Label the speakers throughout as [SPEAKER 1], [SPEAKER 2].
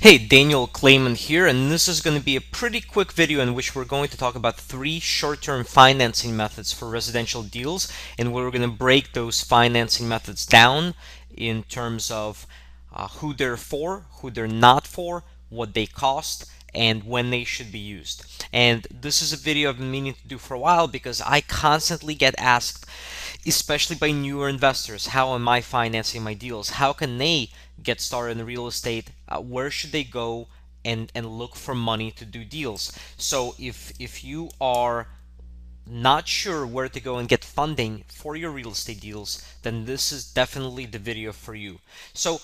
[SPEAKER 1] Hey, Daniel Clayman here, and this is going to be a pretty quick video in which we're going to talk about 3 short-term financing methods for residential deals, and we're going to break those financing methods down in terms of who they're for, who they're not for, what they cost, and when they should be used. And this is a video I've been meaning to do for a while because I constantly get asked, especially by newer investors, how am I financing my deals? How can they get started in real estate? Where should they go and look for money to do deals? So if you are not sure where to go and get funding for your real estate deals, then this is definitely the video for you. So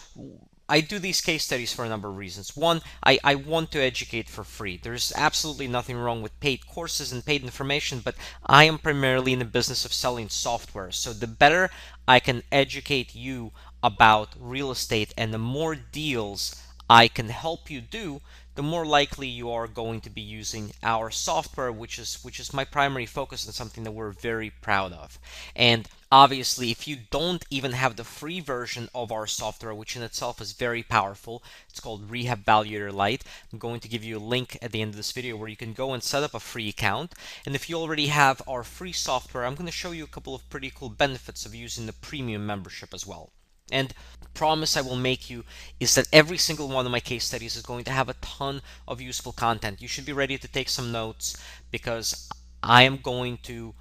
[SPEAKER 1] I do these case studies for a number of reasons. One, I want to educate for free. There's absolutely nothing wrong with paid courses and paid information, but I am primarily in the business of selling software. So the better I can educate you about real estate and the more deals I can help you do, the more likely you are going to be using our software, which is my primary focus and something that we're very proud of. And obviously, if you don't even have the free version of our software, which in itself is very powerful, it's called Rehab Valuator Lite. I'm going to give you a link at the end of this video where you can go and set up a free account. And if you already have our free software, I'm going to show you a couple of pretty cool benefits of using the premium membership as well. And promise I will make you is that every single one of my case studies is going to have a ton of useful content. You should be ready to take some notes because I am going to,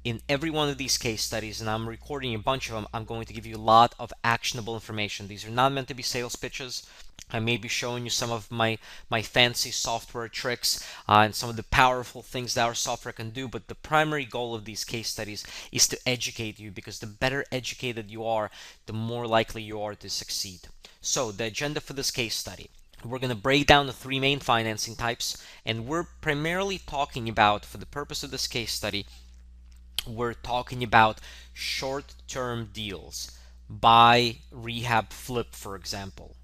[SPEAKER 1] in every one of these case studies, and I'm recording a bunch of them, I'm going to give you a lot of actionable information. These are not meant to be sales pitches. I may be showing you some of my fancy software tricks and some of the powerful things that our software can do, but the primary goal of these case studies is to educate you, because the better educated you are, the more likely you are to succeed. So the agenda for this case study: we're going to break down the 3 main financing types, and we're primarily talking about, for the purpose of this case study, we're talking about short-term deals. Buy, rehab, flip, for example.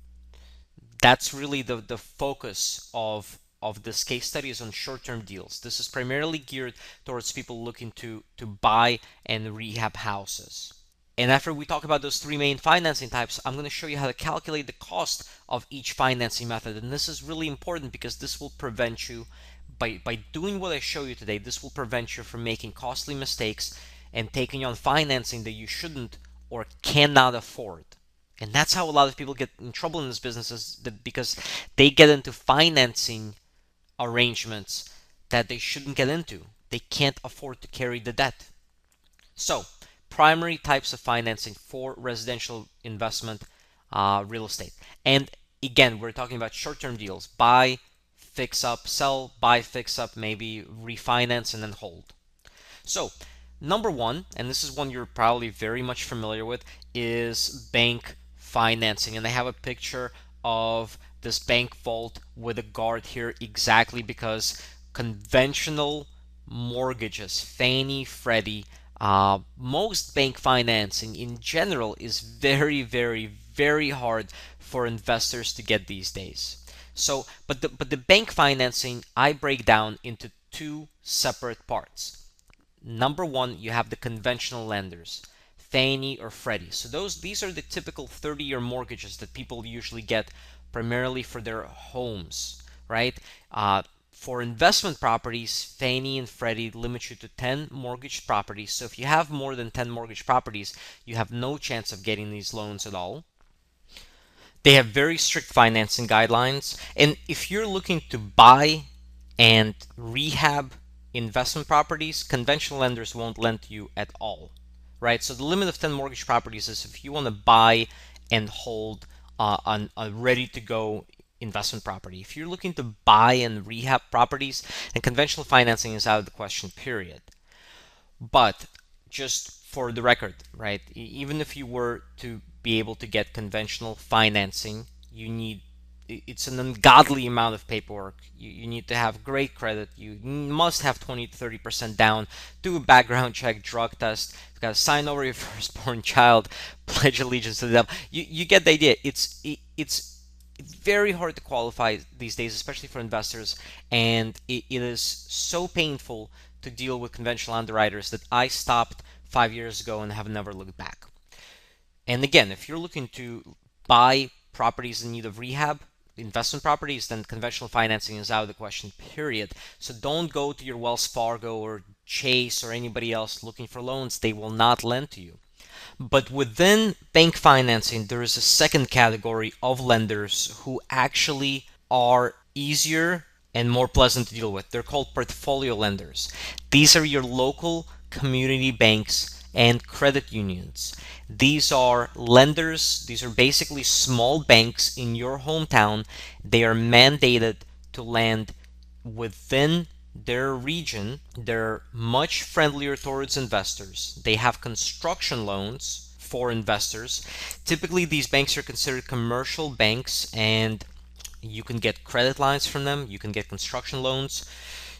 [SPEAKER 1] That's really the focus of this case study, is on short-term deals. This is primarily geared towards people looking to buy and rehab houses. And after we talk about those 3 main financing types, I'm going to show you how to calculate the cost of each financing method. And this is really important because this will prevent you, by doing what I show you today, this will prevent you from making costly mistakes and taking on financing that you shouldn't or cannot afford. And that's how a lot of people get in trouble in this business, is that because they get into financing arrangements that they shouldn't get into. They can't afford to carry the debt. So, primary types of financing for residential investment real estate. And again, we're talking about short-term deals: buy, fix up, sell, buy, fix up, maybe refinance, and then hold. So, number one, and this is one you're probably very much familiar with, is bank financing. And I have a picture of this bank vault with a guard here exactly because conventional mortgages, Fannie, Freddie, most bank financing in general is very, very, very hard for investors to get these days. So, but the bank financing I break down into 2 separate parts. Number one, you have the conventional lenders, Fannie or Freddie. So these are the typical 30-year mortgages that people usually get primarily for their homes, right? For investment properties, Fannie and Freddie limit you to 10 mortgage properties. So if you have more than 10 mortgage properties, you have no chance of getting these loans at all. They have very strict financing guidelines. And if you're looking to buy and rehab investment properties, conventional lenders won't lend to you at all, right? So the limit of 10 mortgage properties is if you want to buy and hold on a ready-to-go investment property. If you're looking to buy and rehab properties, then conventional financing is out of the question, period. But just for the record, right, even if you were to be able to get conventional financing, it's an ungodly amount of paperwork. You need to have great credit. You must have 20 to 30% down, do a background check, drug test. You've got to sign over your firstborn child, pledge allegiance to the devil. You get the idea. It's very hard to qualify these days, especially for investors, and it is so painful to deal with conventional underwriters that I stopped 5 years ago and have never looked back. And again, if you're looking to buy properties in need of rehab, investment properties, then conventional financing is out of the question, period. So don't go to your Wells Fargo or Chase or anybody else looking for loans. They will not lend to you. But within bank financing, there is a second category of lenders who actually are easier and more pleasant to deal with. They're called portfolio lenders. These are your local community banks and credit unions. These are lenders, these are basically small banks in your hometown. They are mandated to lend within their region. They're much friendlier towards investors. They have construction loans for investors. Typically, these banks are considered commercial banks, and you can get credit lines from them. You can get construction loans.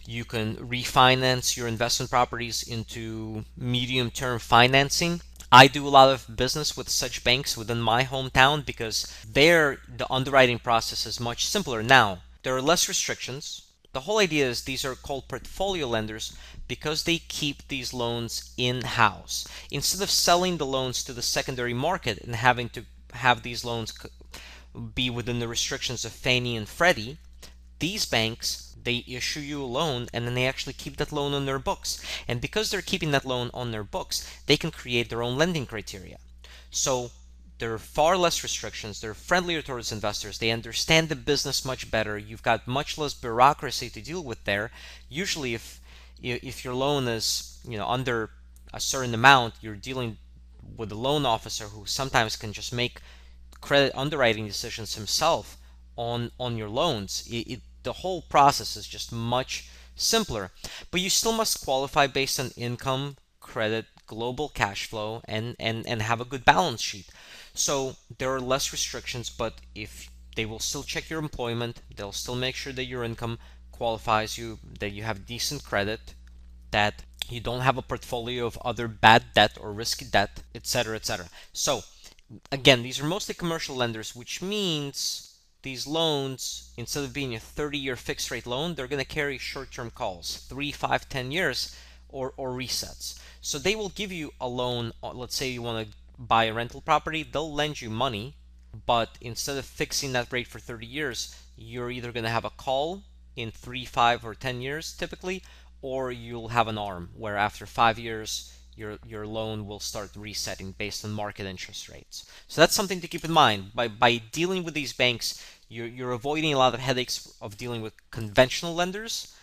[SPEAKER 1] You can refinance your investment properties into medium term financing. I do a lot of business with such banks within my hometown because there the underwriting process is much simpler. Now, there are less restrictions. The whole idea is these are called portfolio lenders because they keep these loans in-house. Instead of selling the loans to the secondary market and having to have these loans be within the restrictions of Fannie and Freddie, these banks, they issue you a loan and then they actually keep that loan on their books. And because they're keeping that loan on their books, they can create their own lending criteria. So there are far less restrictions. They're friendlier towards investors. They understand the business much better. You've got much less bureaucracy to deal with there. Usually, if your loan is under a certain amount, you're dealing with a loan officer who sometimes can just make credit underwriting decisions himself on your loans. The whole process is just much simpler. But you still must qualify based on income, credit, global cash flow, and have a good balance sheet. So there are less restrictions, but if they will still check your employment, they'll still make sure that your income qualifies you, that you have decent credit, that you don't have a portfolio of other bad debt or risky debt, etc., etc. So again, these are mostly commercial lenders, which means these loans, instead of being a 30-year fixed rate loan, they're going to carry short-term calls, 3, 5, 10 years, or resets. So they will give you a loan. Let's say you want to buy a rental property, they'll lend you money, but instead of fixing that rate for 30 years, you're either going to have a call in 3, 5, or 10 years typically, or you'll have an arm where after 5 years your loan will start resetting based on market interest rates. So that's something to keep in mind. By dealing with these banks, you're avoiding a lot of headaches of dealing with conventional lenders,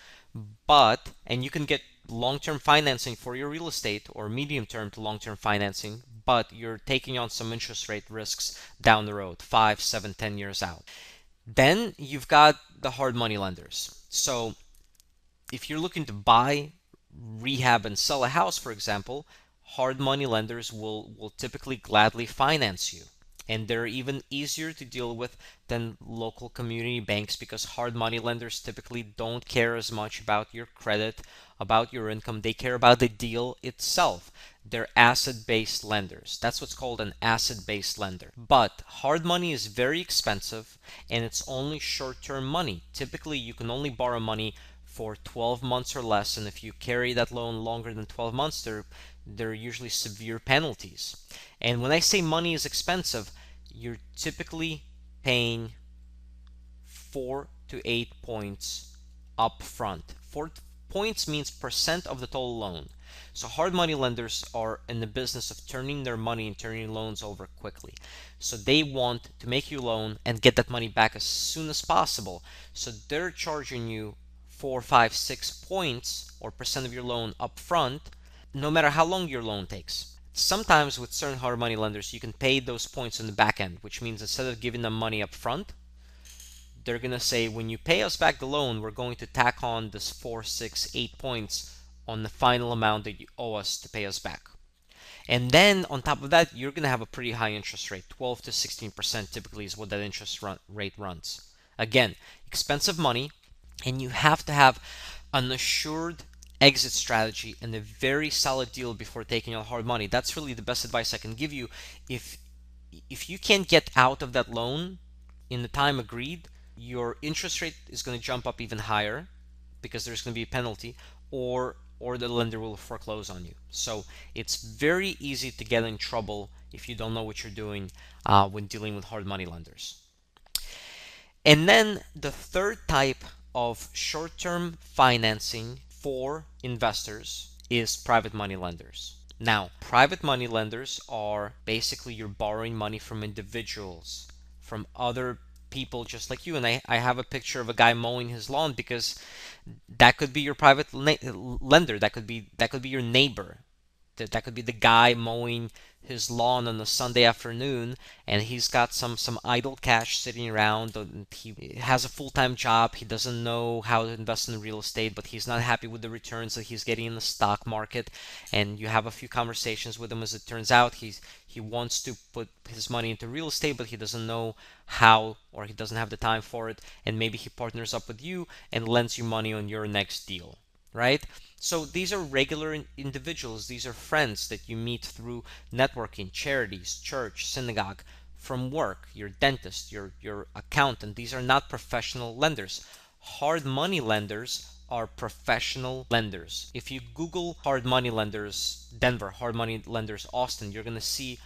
[SPEAKER 1] and you can get long-term financing for your real estate or medium-term to long-term financing, but you're taking on some interest rate risks down the road, 5, 7, 10 years out. Then you've got the hard money lenders. So if you're looking to buy, rehab, and sell a house, for example, hard money lenders will typically gladly finance you. And they're even easier to deal with than local community banks because hard money lenders typically don't care as much about your credit, about your income. They care about the deal itself. They're asset-based lenders. That's what's called an asset-based lender. But hard money is very expensive and it's only short-term money. Typically, you can only borrow money for 12 months or less, and if you carry that loan longer than 12 months, there are usually severe penalties. And when I say money is expensive, you're typically paying 4 to 8 points up front. 4 points means percent of the total loan. So hard money lenders are in the business of turning their money and turning loans over quickly. So they want to make you a loan and get that money back as soon as possible. So they're charging you 4, 5, 6 points or percent of your loan up front, no matter how long your loan takes. Sometimes with certain hard money lenders, you can pay those points on the back end, which means instead of giving them money up front, they're going to say, when you pay us back the loan, we're going to tack on this 4, 6, 8 points on the final amount that you owe us to pay us back. And then on top of that, you're going to have a pretty high interest rate. 12 to 16% typically is what that interest rate runs. Again, expensive money, and you have to have an assured exit strategy and a very solid deal before taking on hard money. That's really the best advice I can give you. If you can't get out of that loan in the time agreed, your interest rate is going to jump up even higher because there's going to be a penalty, or the lender will foreclose on you. So it's very easy to get in trouble if you don't know what you're doing when dealing with hard money lenders. And then the third type of short-term financing for investors is private money lenders. Now, private money lenders are basically you're borrowing money from individuals, from other people just like you. And I have a picture of a guy mowing his lawn because that could be your private lender. That could be your neighbor. That could be the guy mowing his lawn on a Sunday afternoon, and he's got some idle cash sitting around. And he has a full-time job. He doesn't know how to invest in real estate, but he's not happy with the returns that he's getting in the stock market. And you have a few conversations with him. As it turns out, he wants to put his money into real estate, but he doesn't know how, or he doesn't have the time for it. And maybe he partners up with you and lends you money on your next deal, right? So these are regular individuals. These are friends that you meet through networking, charities, church, synagogue, from work, your dentist, your accountant. These are not professional lenders. Hard money lenders are professional lenders. If you Google hard money lenders Denver, hard money lenders Austin, you're going to see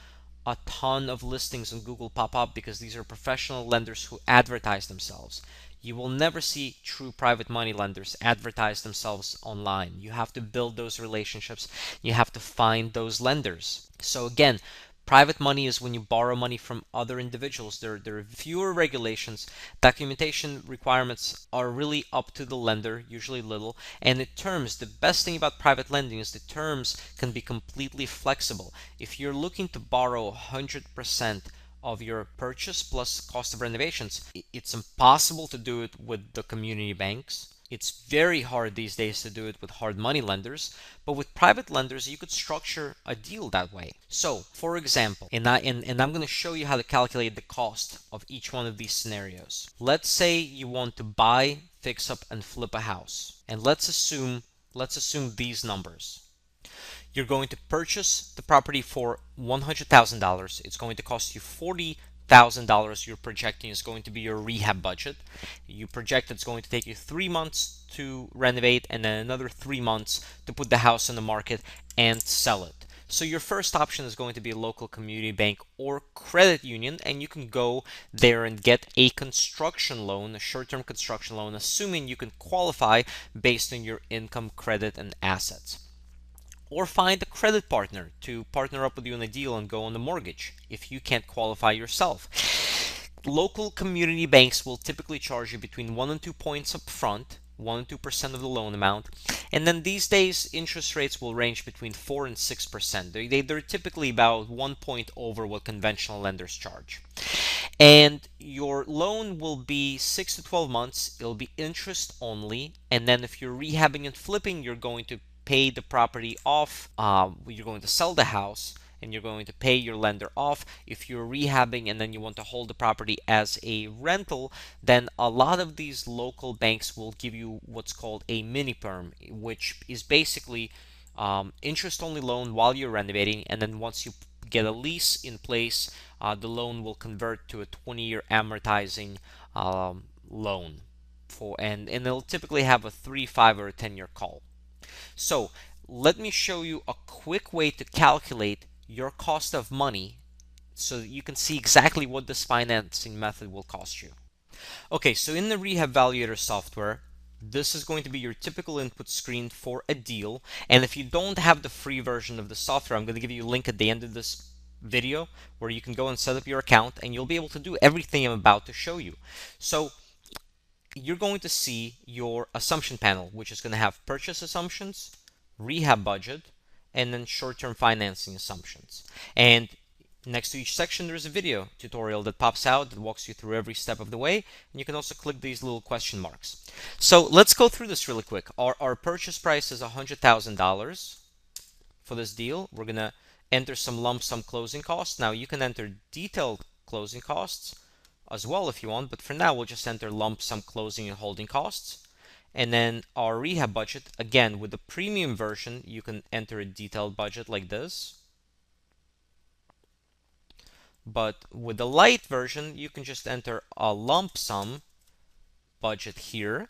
[SPEAKER 1] a ton of listings on Google pop up because these are professional lenders who advertise themselves. You will never see true private money lenders advertise themselves online. You have to build those relationships. You have to find those lenders. So again, private money is when you borrow money from other individuals. There are fewer regulations. Documentation requirements are really up to the lender, usually little. And the terms, the best thing about private lending is the terms can be completely flexible. If you're looking to borrow 100% of your purchase plus cost of renovations, it's impossible to do it with the community banks. It's very hard these days to do it with hard money lenders, but with private lenders, you could structure a deal that way. So, for example, and I'm going to show you how to calculate the cost of each one of these scenarios. Let's say you want to buy, fix up, and flip a house, and let's assume these numbers. You're going to purchase the property for $100,000. It's going to cost you $40,000. You're projecting is going to be your rehab budget. You project it's going to take you 3 months to renovate and then another 3 months to put the house on the market and sell it. So your first option is going to be a local community bank or credit union, and you can go there and get a construction loan, a short-term construction loan, assuming you can qualify based on your income, credit, and assets. Or find a credit partner to partner up with you in a deal and go on the mortgage if you can't qualify yourself. Local community banks will typically charge you between 1 and 2 points up front, 1 and 2% of the loan amount. And then these days, interest rates will range between 4 and 6%. They're typically about 1 point over what conventional lenders charge. And your loan will be 6 to 12 months. It'll be interest only. And then if you're rehabbing and flipping, you're going to pay the property off. You're going to sell the house and you're going to pay your lender off. If you're rehabbing and then you want to hold the property as a rental, then a lot of these local banks will give you what's called a mini perm, which is basically interest only loan while you're renovating, and then once you get a lease in place, the loan will convert to a 20-year amortizing loan and it'll typically have a 3, 5, or a 10-year call. So let me show you a quick way to calculate your cost of money so that you can see exactly what this financing method will cost you. Okay, so in the Rehab Valuator software, this is going to be your typical input screen for a deal. And if you don't have the free version of the software, I'm going to give you a link at the end of this video where you can go and set up your account and you'll be able to do everything I'm about to show you. So you're going to see your assumption panel, which is going to have purchase assumptions, rehab budget, and then short-term financing assumptions. And next to each section, there's a video tutorial that pops out that walks you through every step of the way. And you can also click these little question marks. So let's go through this really quick. Our purchase price is $100,000 for this deal. We're going to enter some lump sum closing costs. Now you can enter detailed closing costs as well if you want, but for now we'll just enter lump sum closing and holding costs. And then our rehab budget, again with the premium version, you can enter a detailed budget like this. But with the light version, you can just enter a lump sum budget here.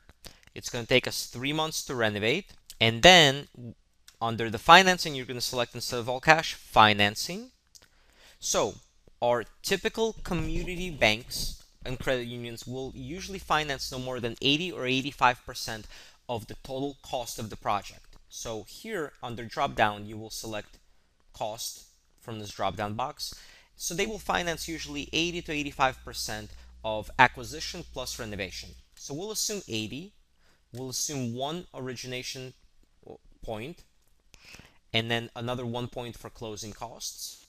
[SPEAKER 1] It's going to take us 3 months to renovate. And then under the financing, you're going to select, instead of all cash, financing. So our typical community banks and credit unions will usually finance no more than 80 or 85% of the total cost of the project. So here under drop down, you will select cost from this drop down box. So they will finance usually 80 to 85% of acquisition plus renovation. So we'll assume 80. We'll assume one origination point and then another 1 point for closing costs.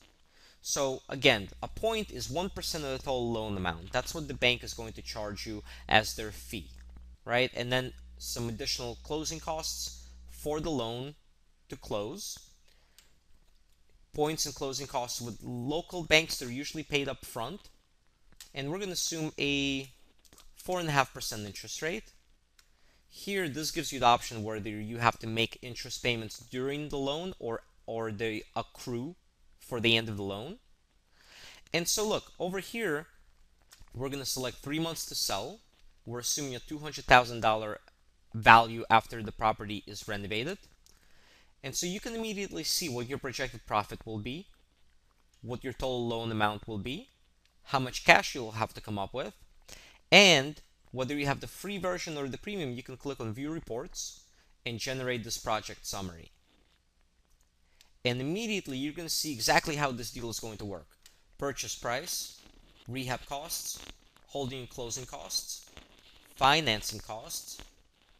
[SPEAKER 1] So again, a point is 1% of the total loan amount. That's what the bank is going to charge you as their fee, right? And then some additional closing costs for the loan to close. Points and closing costs with local banks, they're usually paid up front. And we're going to assume a 4.5% interest rate. Here, this gives you the option whether you have to make interest payments during the loan or they accrue for the end of the loan. And so look, over here, we're going to select 3 months to sell. We're assuming a $200,000 value after the property is renovated. And so you can immediately see what your projected profit will be, what your total loan amount will be, how much cash you'll have to come up with, and whether you have the free version or the premium. You can click on View Reports and generate this project summary. And immediately you're going to see exactly how this deal is going to work. Purchase price, rehab costs, holding and closing costs, financing costs,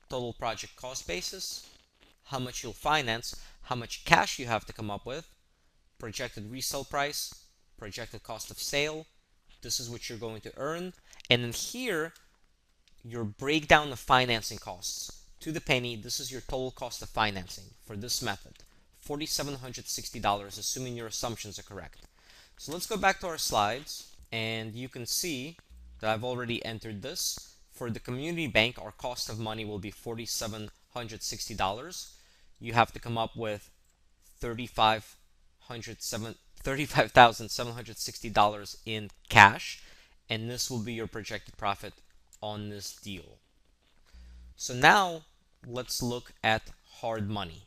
[SPEAKER 1] total project cost basis, how much you'll finance, how much cash you have to come up with, projected resale price, projected cost of sale. This is what you're going to earn. And then here, your breakdown of financing costs to the penny. This is your total cost of financing for this method, $4,760, assuming your assumptions are correct. So let's go back to our slides, and you can see that I've already entered this. For the community bank, our cost of money will be $4,760. You have to come up with $35,760 in cash, and this will be your projected profit on this deal. So now let's look at hard money.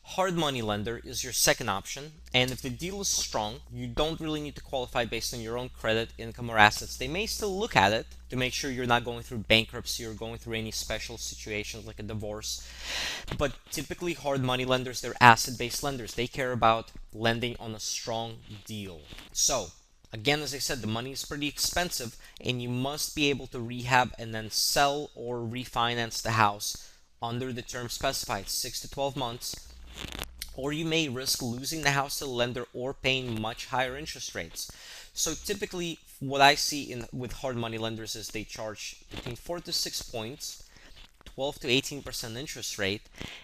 [SPEAKER 1] Hard money lender is your second option, and if the deal is strong, you don't really need to qualify based on your own credit, income, or assets. They may still look at it to make sure you're not going through bankruptcy or going through any special situations like a divorce. But typically hard money lenders, they're asset-based lenders. They care about lending on a strong deal. So again, as I said, the money is pretty expensive, and you must be able to rehab and then sell or refinance the house under the term specified, 6 to 12 months, or you may risk losing the house to the lender or paying much higher interest rates. So typically, what I see with hard money lenders is they charge between 4 to 6 points, 12 to 18% interest rate,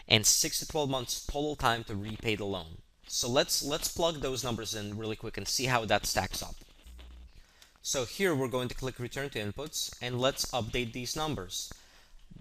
[SPEAKER 1] and 6 to 12 months total time to repay the loan. So let's plug those numbers in really quick and see how that stacks up. So here we're going to click Return to Inputs, and let's update these numbers.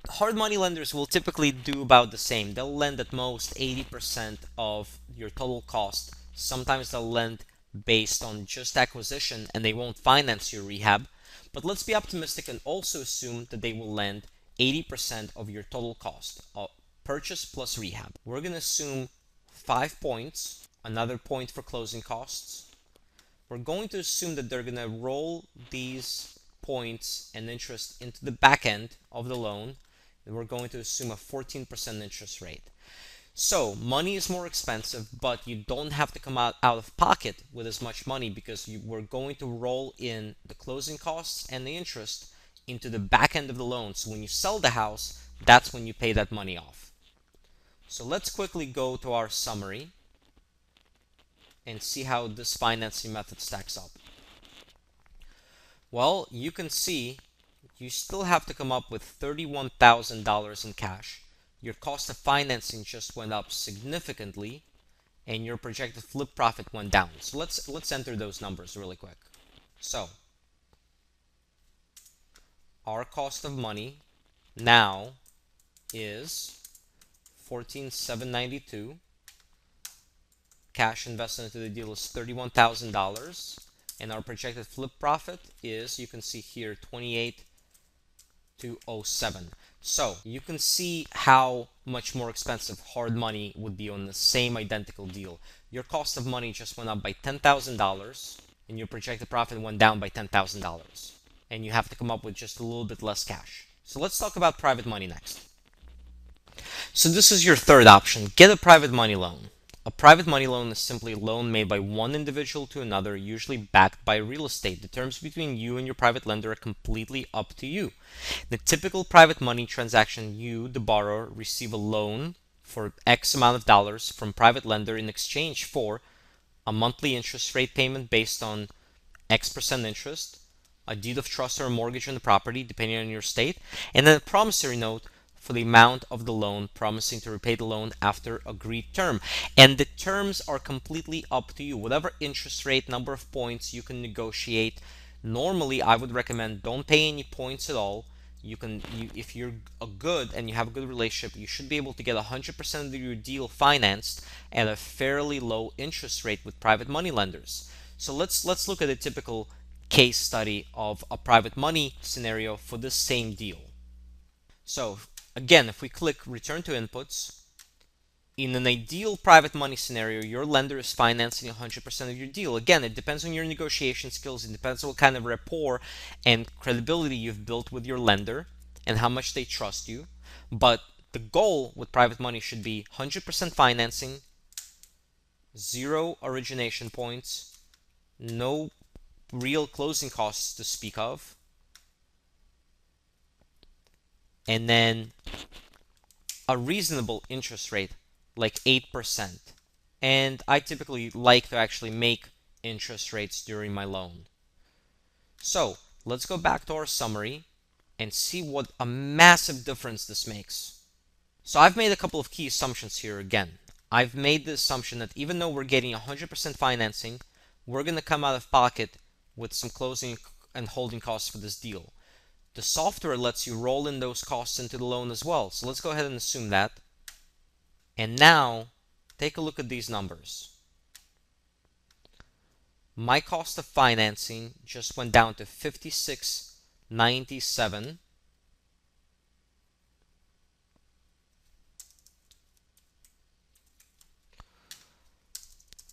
[SPEAKER 1] Hard money lenders will typically do about the same. They'll lend at most 80% of your total cost. Sometimes they'll lend based on just acquisition and they won't finance your rehab. But let's be optimistic and also assume that they will lend 80% of your total cost of purchase plus rehab. We're going to assume 5 points, another point for closing costs. We're going to assume that they're going to roll these points and interest into the back end of the loan. And we're going to assume a 14% interest rate. So money is more expensive, but you don't have to come out of pocket with as much money because we're going to roll in the closing costs and the interest into the back end of the loan. So when you sell the house, that's when you pay that money off. So let's quickly go to our summary and see how this financing method stacks up. Well, you can see you still have to come up with $31,000 in cash. Your cost of financing just went up significantly, and your projected flip profit went down. So let's enter those numbers really quick. So our cost of money now is $14,792. Cash invested into the deal is $31,000, and our projected flip profit is, you can see here, $28,207. So you can see how much more expensive hard money would be on the same identical deal. Your cost of money just went up by $10,000 and your projected profit went down by $10,000. and you have to come up with just a little bit less cash. So let's talk about private money next. So this is your third option. Get a private money loan. A private money loan is simply a loan made by one individual to another, usually backed by real estate. The terms between you and your private lender are completely up to you. The typical private money transaction, you, the borrower, receive a loan for X amount of dollars from private lender in exchange for a monthly interest rate payment based on X% interest, a deed of trust or a mortgage on the property, depending on your state, and then a promissory note for the amount of the loan, promising to repay the loan after agreed term. And the terms are completely up to you. Whatever interest rate, number of points you can negotiate. Normally, I would recommend don't pay any points at all. If you're a good and you have a good relationship, you should be able to get 100% of your deal financed at a fairly low interest rate with private money lenders. So let's look at a typical case study of a private money scenario for this same deal. So again, if we click return to inputs, in an ideal private money scenario, your lender is financing 100% of your deal. Again, it depends on your negotiation skills. It depends on what kind of rapport and credibility you've built with your lender and how much they trust you. But the goal with private money should be 100% financing, zero origination points, no real closing costs to speak of, and then a reasonable interest rate like 8%. And I typically like to actually make interest rates during my loan. So let's go back to our summary and see what a massive difference this makes. So I've made a couple of key assumptions here again. I've made the assumption that even though we're getting 100% financing, we're going to come out of pocket with some closing and holding costs for this deal. The software lets you roll in those costs into the loan as well. So let's go ahead and assume that. And now take a look at these numbers. My cost of financing just went down to $56.97.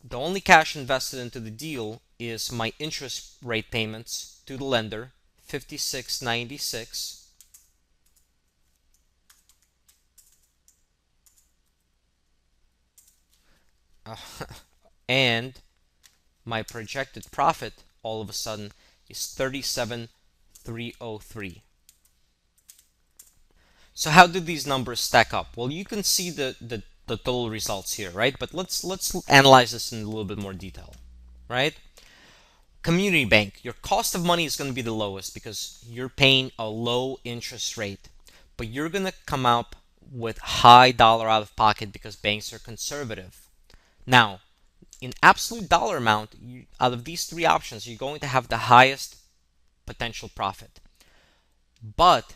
[SPEAKER 1] The only cash invested into the deal is my interest rate payments to the lender, $56.96. And my projected profit all of a sudden is 37,303. So how do these numbers stack up? Well, you can see the total results here, right? But let's analyze this in a little bit more detail, right? Community bank, your cost of money is going to be the lowest because you're paying a low interest rate, but you're going to come up with high dollar out of pocket because banks are conservative. Now, in absolute dollar amount, out of these three options, you're going to have the highest potential profit. But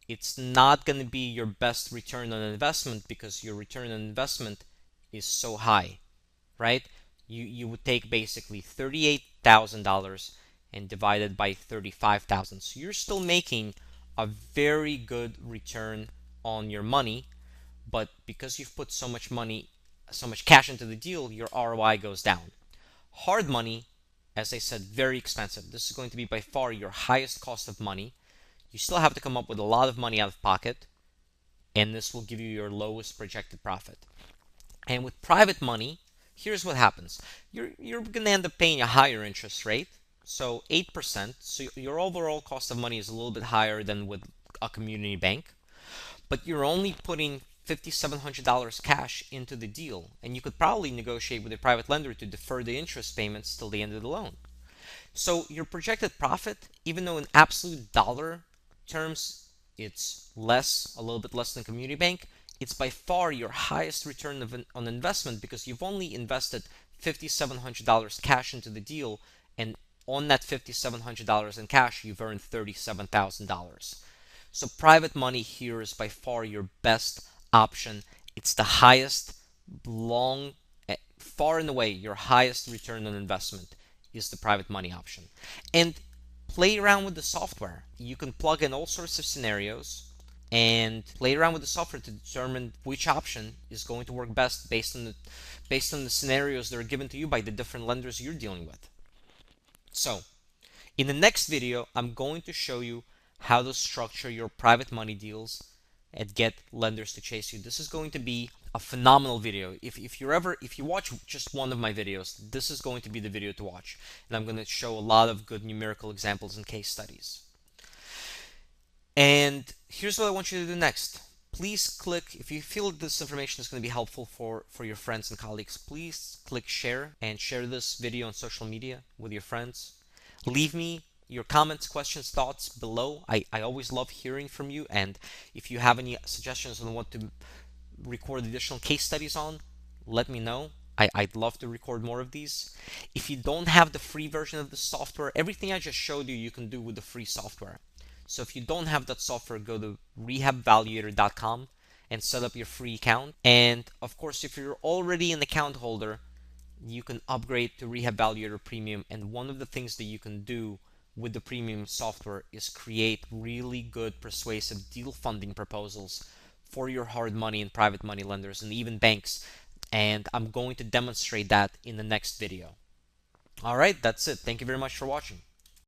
[SPEAKER 1] it's not going to be your best return on investment because your return on investment is so high, right? You would take basically $38,000 and divide it by 35,000. So you're still making a very good return on your money, but because you've put so much money, so much cash into the deal, your ROI goes down. Hard money, as I said, very expensive. This is going to be by far your highest cost of money. You still have to come up with a lot of money out of pocket, and this will give you your lowest projected profit. And with private money, here's what happens. You're going to end up paying a higher interest rate, so 8%. So your overall cost of money is a little bit higher than with a community bank, but you're only putting $5,700 cash into the deal, and you could probably negotiate with a private lender to defer the interest payments till the end of the loan. So your projected profit, even though in absolute dollar terms it's less, a little bit less than community bank, it's by far your highest return on investment because you've only invested $5,700 cash into the deal, and on that $5,700 in cash, you've earned $37,000. So private money here is by far your best option. It's the highest, far and away, your highest return on investment is the private money option. And play around with the software. You can plug in all sorts of scenarios and play around with the software to determine which option is going to work best based on the scenarios that are given to you by the different lenders you're dealing with. So In the next video, I'm going to show you how to structure your private money deals and get lenders to chase you. This is going to be a phenomenal video. If you watch just one of my videos, this is going to be the video to watch. And I'm going to show a lot of good numerical examples and case studies. And here's what I want you to do next. Please click, if you feel this information is going to be helpful for your friends and colleagues, please click share and share this video on social media with your friends. Leave me your comments, questions, thoughts below. I always love hearing from you. And if you have any suggestions on what to record additional case studies on, let me know. I'd love to record more of these. If you don't have the free version of the software, everything I just showed you can do with the free software. So if you don't have that software, go to rehabvaluator.com and set up your free account. And of course, if you're already an account holder, you can upgrade to Rehab Valuator Premium. And one of the things that you can do with the premium software is create really good, persuasive deal funding proposals for your hard money and private money lenders and even banks. And I'm going to demonstrate that in the next video. All right, that's it. Thank you very much for watching.